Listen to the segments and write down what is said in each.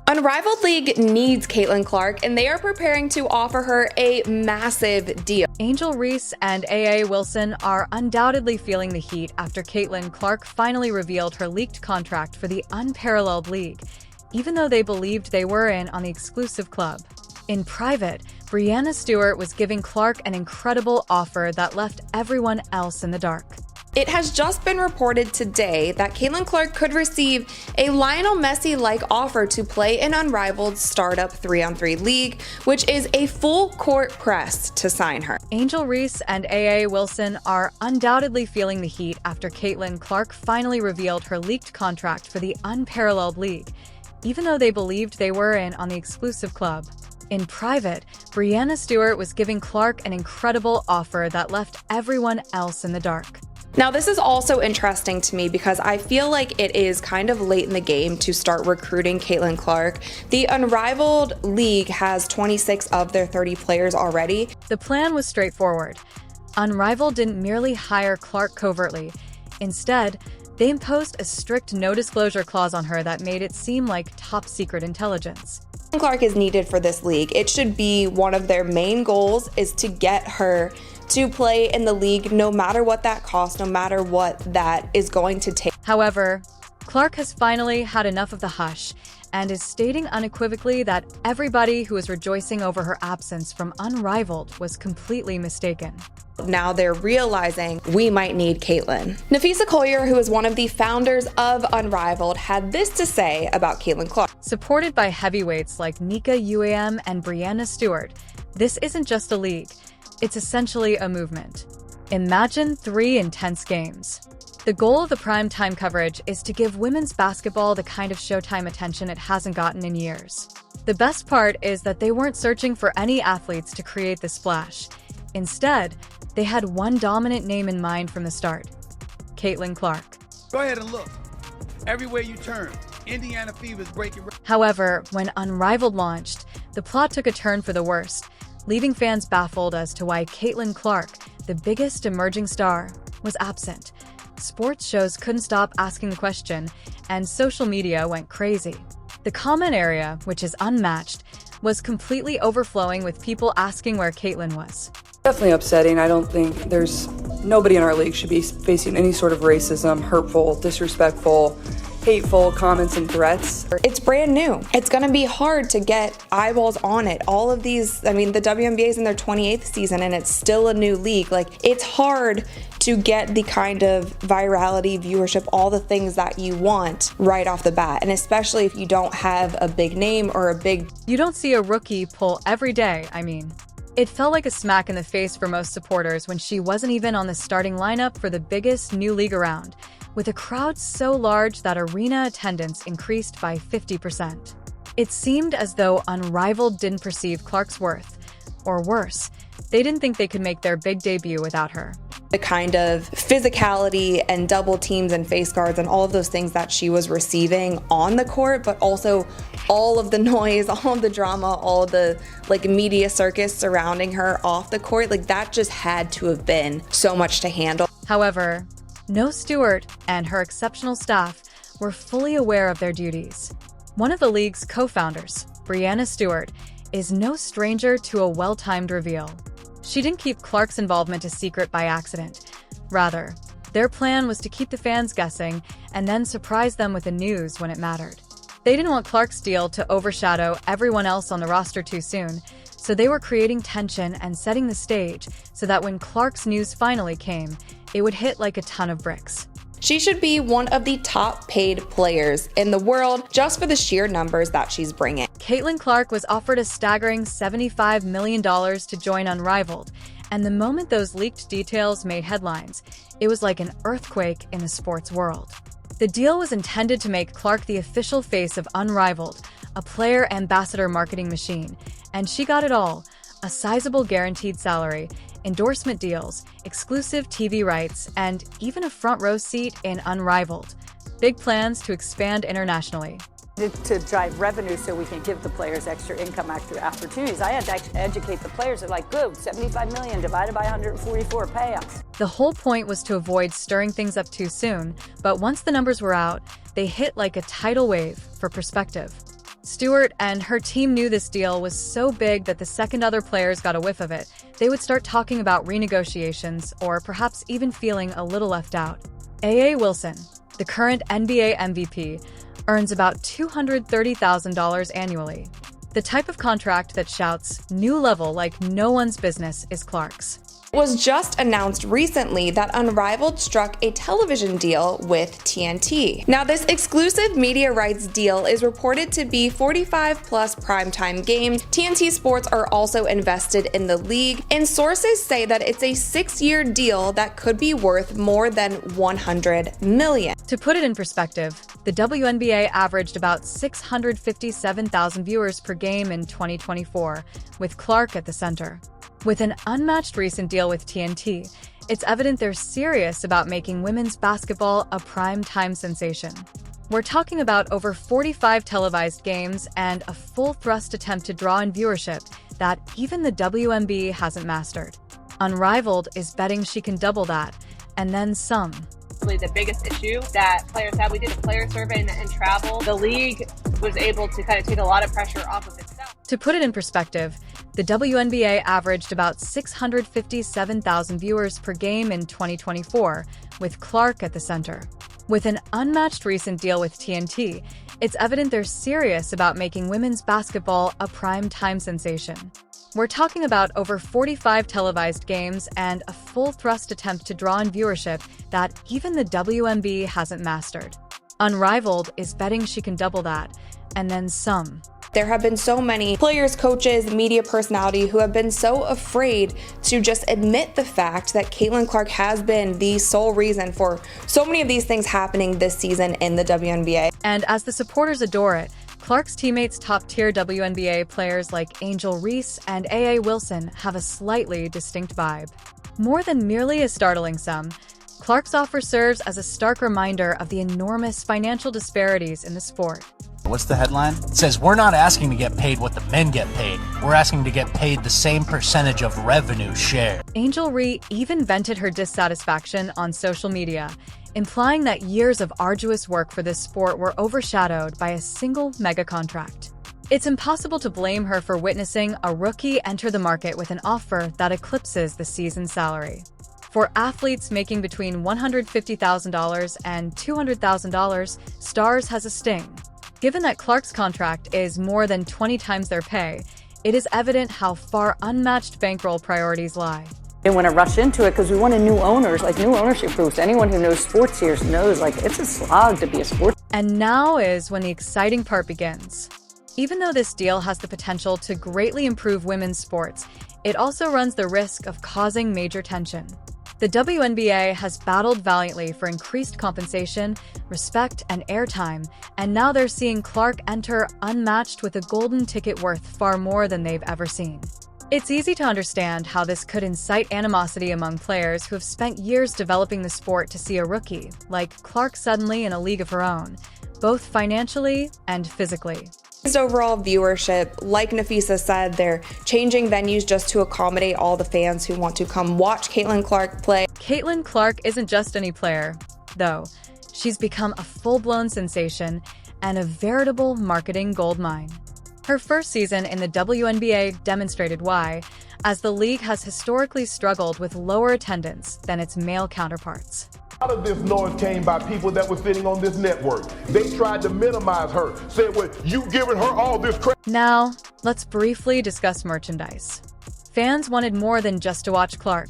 Unrivaled League needs Caitlin Clark, and they are preparing to offer her a massive deal. Angel Reese and AA Wilson are undoubtedly feeling the heat after Caitlin Clark finally revealed her leaked contract for the Unparalleled League, even though they believed they were in on the exclusive club. In private, Breanna Stewart was giving Clark an incredible offer that left everyone else in the dark. It has just been reported today that Caitlin Clark could receive a Lionel Messi-like offer to play in Unrivaled startup 3-on-3 league, which is a full court press to sign her. Angel Reese and AA Wilson are undoubtedly feeling the heat after Caitlin Clark finally revealed her leaked contract for the Unparalleled League, even though they believed they were in on the exclusive club. In private, Breanna Stewart was giving Clark an incredible offer that left everyone else in the dark. Now, this is also interesting to me because I feel like it is kind of late in the game to start recruiting Caitlin Clark. The Unrivaled League has 26 of their 30 players already. The plan was straightforward. Unrivaled didn't merely hire Clark covertly. Instead, they imposed a strict no-disclosure clause on her that made it seem like top-secret intelligence. Clark is needed for this league. It should be one of their main goals is to get her to play in the league no matter what that costs, no matter what that is going to take. However, Clark has finally had enough of the hush and is stating unequivocally that everybody who was rejoicing over her absence from Unrivaled was completely mistaken. Now they're realizing we might need Caitlin. Nafisa Collier, who is one of the founders of Unrivaled, had this to say about Caitlin Clark. Supported by heavyweights like Nika UAM and Breanna Stewart, this isn't just a league. It's essentially a movement. Imagine 3 intense games. The goal of the primetime coverage is to give women's basketball the kind of Showtime attention it hasn't gotten in years. The best part is that they weren't searching for any athletes to create the splash. Instead, they had one dominant name in mind from the start: Caitlin Clark. Go ahead and look. Everywhere you turn, Indiana Fever's breaking. However, when Unrivaled launched, the plot took a turn for the worst, leaving fans baffled as to why Caitlin Clark, the biggest emerging star, was absent. Sports shows couldn't stop asking the question, and social media went crazy. The comment area, which is unmatched, was completely overflowing with people asking where Caitlin was. Definitely upsetting. I don't think nobody in our league should be facing any sort of racism, hurtful, disrespectful, hateful comments and threats. It's brand new. It's going to be hard to get eyeballs on it. All of these, the WNBA is in their 28th season and it's still a new league. Like, it's hard to get the kind of virality, viewership, all the things that you want right off the bat. And especially if you don't have a big name or a big... You don't see a rookie pull every day, It felt like a smack in the face for most supporters when she wasn't even on the starting lineup for the biggest new league around, with a crowd so large that arena attendance increased by 50%. It seemed as though Unrivaled didn't perceive Clark's worth, or worse, they didn't think they could make their big debut without her. The kind of physicality and double teams and face guards and all of those things that she was receiving on the court, but also all of the noise, all of the drama, all of the media circus surrounding her off the court, that just had to have been so much to handle. However, No Stewart and her exceptional staff were fully aware of their duties. One of the league's co-founders, Breanna Stewart, is no stranger to a well-timed reveal. She didn't keep Clark's involvement a secret by accident. Rather, their plan was to keep the fans guessing and then surprise them with the news when it mattered. They didn't want Clark's deal to overshadow everyone else on the roster too soon, so they were creating tension and setting the stage so that when Clark's news finally came, it would hit like a ton of bricks. She should be one of the top paid players in the world just for the sheer numbers that she's bringing. Caitlin Clark was offered a staggering $75 million to join Unrivaled, and the moment those leaked details made headlines, it was like an earthquake in the sports world. The deal was intended to make Clark the official face of Unrivaled, a player ambassador marketing machine, and she got it all: a sizable guaranteed salary, endorsement deals, exclusive TV rights, and even a front row seat in Unrivaled. Big plans to expand internationally. To drive revenue so we can give the players extra income, extra opportunities. I had to educate the players. They're like, good, 75 million divided by 144 payouts. The whole point was to avoid stirring things up too soon, but once the numbers were out, they hit like a tidal wave. For perspective, Stewart and her team knew this deal was so big that the second other players got a whiff of it, they would start talking about renegotiations or perhaps even feeling a little left out. A.A. Wilson, the current NBA MVP, earns about $230,000 annually. The type of contract that shouts, "new level like no one's business," is Clark's. It was just announced recently that Unrivaled struck a television deal with TNT. Now, this exclusive media rights deal is reported to be 45 plus primetime games. TNT Sports are also invested in the league, and sources say that it's a 6-year deal that could be worth more than $100 million. To put it in perspective, the WNBA averaged about 657,000 viewers per game in 2024, with Clark at the center. With an unmatched recent deal with TNT, it's evident they're serious about making women's basketball a prime-time sensation. We're talking about over 45 televised games and a full-thrust attempt to draw in viewership that even the WNBA hasn't mastered. Unrivaled is betting she can double that, and then some. Really the biggest issue that players have. We did a player survey and travel. The league was able to kind of take a lot of pressure off of itself. To put it in perspective, the WNBA averaged about 657,000 viewers per game in 2024, with Clark at the center. With an unmatched recent deal with TNT, it's evident they're serious about making women's basketball a prime-time sensation. We're talking about over 45 televised games and a full-thrust attempt to draw in viewership that even the WNBA hasn't mastered. Unrivaled is betting she can double that, and then some. There have been so many players, coaches, media personality who have been so afraid to just admit the fact that Caitlin Clark has been the sole reason for so many of these things happening this season in the WNBA. And as the supporters adore it, Clark's teammates, top-tier WNBA players like Angel Reese and A.A. Wilson, have a slightly distinct vibe. More than merely a startling sum, Clark's offer serves as a stark reminder of the enormous financial disparities in the sport. What's the headline? It says, "We're not asking to get paid what the men get paid. We're asking to get paid the same percentage of revenue share." Angel Reese even vented her dissatisfaction on social media, implying that years of arduous work for this sport were overshadowed by a single mega contract. It's impossible to blame her for witnessing a rookie enter the market with an offer that eclipses the season salary. For athletes making between $150,000 and $200,000, Stars has a sting. Given that Clark's contract is more than 20 times their pay, it is evident how far unmatched bankroll priorities lie. Didn't want to rush into it because we wanted new owners, like new ownership groups. Anyone who knows sports here knows, like, it's a slog to be a sports. And now is when the exciting part begins. Even though this deal has the potential to greatly improve women's sports, it also runs the risk of causing major tension. The WNBA has battled valiantly for increased compensation, respect, and airtime, and now they're seeing Clark enter unmatched with a golden ticket worth far more than they've ever seen. It's easy to understand how this could incite animosity among players who have spent years developing the sport to see a rookie, like Clark, suddenly in a league of her own, both financially and physically. Overall viewership, like Nafisa said, they're changing venues just to accommodate all the fans who want to come watch Caitlin Clark play. Caitlin Clark isn't just any player, though. She's become a full-blown sensation and a veritable marketing goldmine. Her first season in the WNBA demonstrated why, as the league has historically struggled with lower attendance than its male counterparts. A lot of this noise came by people that were sitting on this network. They tried to minimize her, said, "Well, you giving her all this credit." Now, let's briefly discuss merchandise. Fans wanted more than just to watch Clark.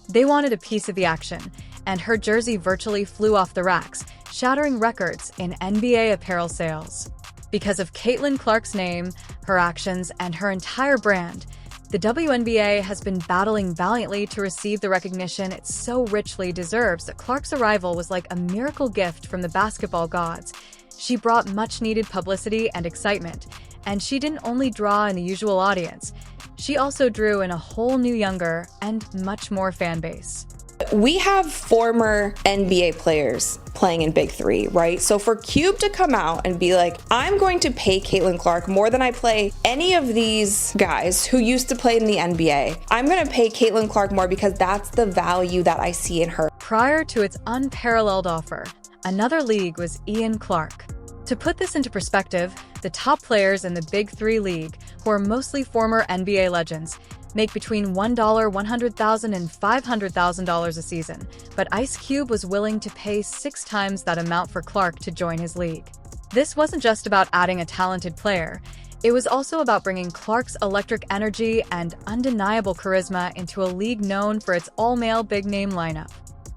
They wanted a piece of the action, and her jersey virtually flew off the racks, shattering records in NBA apparel sales. Because of Caitlin Clark's name, her actions, and her entire brand, the WNBA has been battling valiantly to receive the recognition it so richly deserves. That Clark's arrival was like a miracle gift from the basketball gods. She brought much-needed publicity and excitement, and she didn't only draw in the usual audience. She also drew in a whole new younger and much more fan base. We have former NBA players playing in Big Three, right? So for Cube to come out and be like, "I'm going to pay Caitlin Clark more than I play any of these guys who used to play in the NBA. I'm going to pay Caitlin Clark more because that's the value that I see in her." Prior to its unparalleled offer, another league was Ian Clark. To put this into perspective, the top players in the Big Three League, who are mostly former NBA legends, make between $100,000 and $500,000 a season, but Ice Cube was willing to pay 6 times that amount for Clark to join his league. This wasn't just about adding a talented player, it was also about bringing Clark's electric energy and undeniable charisma into a league known for its all-male big-name lineup.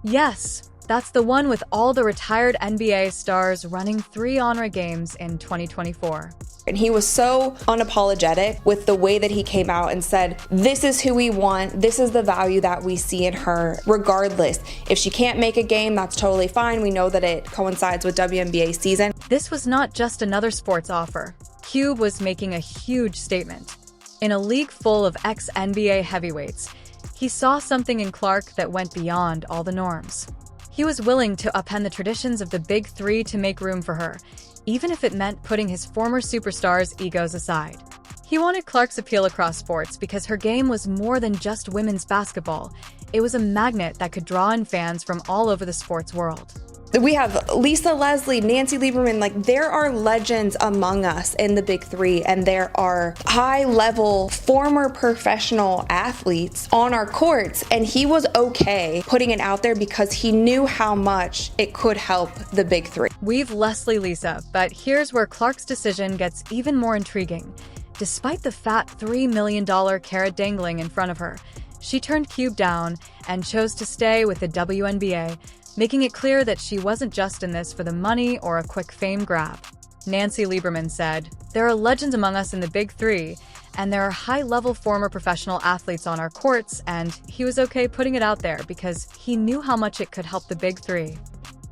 Yes, that's the one with all the retired NBA stars running 3 honor games in 2024. And he was so unapologetic with the way that he came out and said, this is who we want, this is the value that we see in her, regardless. If she can't make a game, that's totally fine. We know that it coincides with WNBA season. This was not just another sports offer. Cube was making a huge statement. In a league full of ex-NBA heavyweights, he saw something in Clark that went beyond all the norms. He was willing to upend the traditions of the Big Three to make room for her, even if it meant putting his former superstars' egos aside. He wanted Clark's appeal across sports because her game was more than just women's basketball. It was a magnet that could draw in fans from all over the sports world. We have Lisa Leslie, Nancy Lieberman, like there are legends among us in the Big Three, and there are high-level former professional athletes on our courts, and he was okay putting it out there because he knew how much it could help the Big Three. We've Leslie Lisa, but here's where Clark's decision gets even more intriguing. Despite the fat $3 million carrot dangling in front of her, she turned Cube down and chose to stay with the WNBA, making it clear that she wasn't just in this for the money or a quick fame grab. Nancy Lieberman said, "There are legends among us in the Big Three, and there are high-level former professional athletes on our courts, and he was okay putting it out there because he knew how much it could help the Big Three."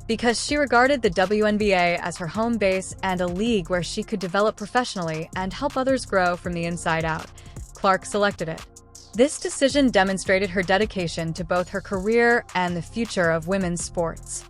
Because she regarded the WNBA as her home base and a league where she could develop professionally and help others grow from the inside out, Clark selected it. This decision demonstrated her dedication to both her career and the future of women's sports.